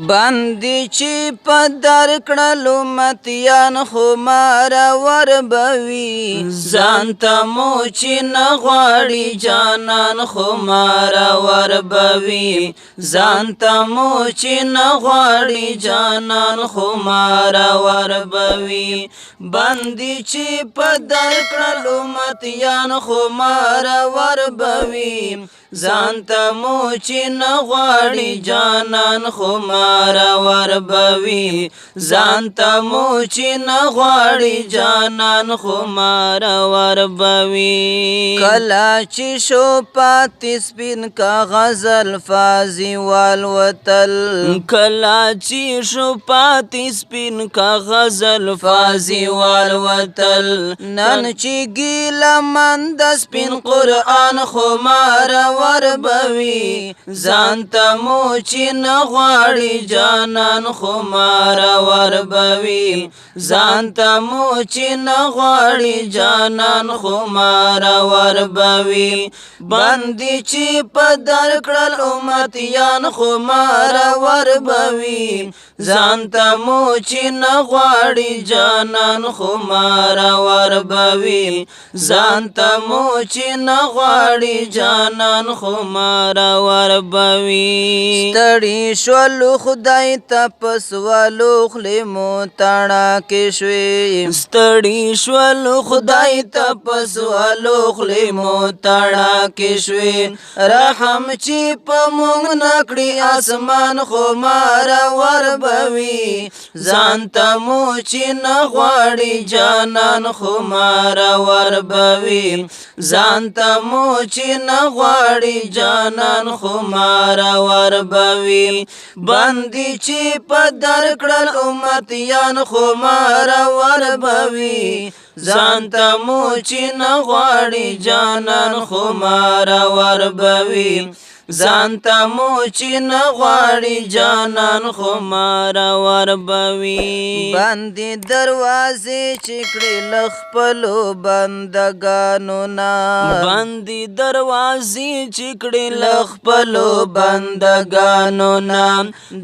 باندې چې په در کړلو امتیان خو مارور بوي ځان ته مو چې نه غواړي جانان خو مارور بوي ځان ته مو چې نه غواړي جانان خو مارور بوي باندې چې په در کړلو امتیان خو مارور بوي ځان ته مو چې نه غواړي جانان خو مارور بوي ځان ته مو چې نه غواړي جانان خو مارور بوي کله چې شو پاتې سپین کاغذ الفاظي والوتل کله چې شو پاتې سپین کاغذ الفاظي والوتل نن چې ګیله من د سپین قرآن خو مارور بوي ځان ته مو چې نه غواړي جانان خو مارور بوي ځان ته مو چې نه غواړي جانان خو مارور بوي باندې چې په در کړل امتیان خو مارور بوي ځان ته مو چې نه غواړي جانان خو مارور بوي ځان ته مو چې نه غواړي جانان خو مارور بوي ستړي شولو خدای ته پسولو خلې مو تاڼه کې شوې ستړي شولو خدای ته پسولو خلې مو تاڼه کې شوې رحم چې په مونږ نه کړي اسمان خو مارور بوي ځان ته مو چې نه غواړي جانان خو مارور بوي ځان ته مو چې نه غواړي جانان خو مارور بوي باندې چې په در کړل امتیان خو مارور بوي ځان ته مو چې نه غواړي جانان خو مارور بوي ځان ته مو چې نه غواړي جانان خو مارور بوي باندې دروازې چې کړې له خپلو بندګانو نه باندې دروازې چې کړې له خپلو بندګانو نه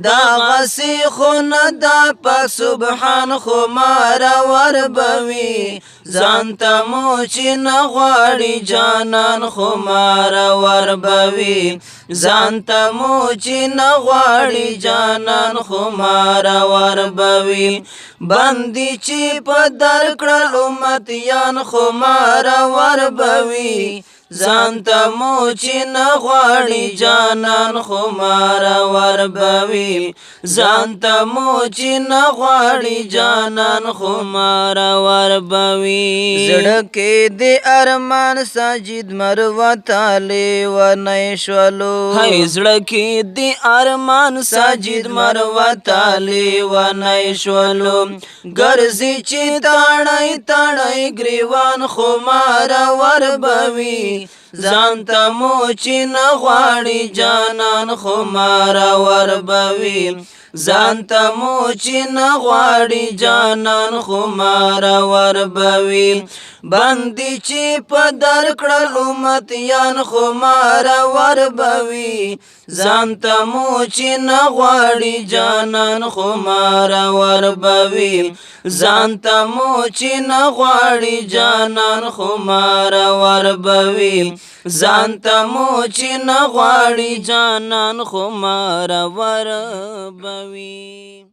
دغسې خو نه دا پاک سبحان خو مارور بوي ځان ته مو چې نه غواړي جانان خو مارور بوي ځان ته مو چې نه غواړي جانان خو مارور بوي باندې چې په در کړل امتیان خو مارور بوي ځان ته مو چې نه غواړي جانان خو مارور بوي ځان ته مو چې نه غواړي جانان خو مارور بوي زړه کې د ارمان ساجد مرور تالی ونی شولو هی زړه کې د ارمان ساجد مرور تالی ونی شولو ګرځي چې تاڼی تاڼی ګریوان خو مارور بوي ځان ته مو چې نه غواړي جانان خو مارور بوي ځان ته مو چې نه غواړي جانان خو مارور بوي باندې چې په در کړل امتیان خو مارور بوي ځان ته مو چې نه غواړي جانان خو مارور بوي ځان ته مو چې نه غواړي جانان خو مارور بوي ځان ته مو چې نه غواړي جانان خو مارور بوي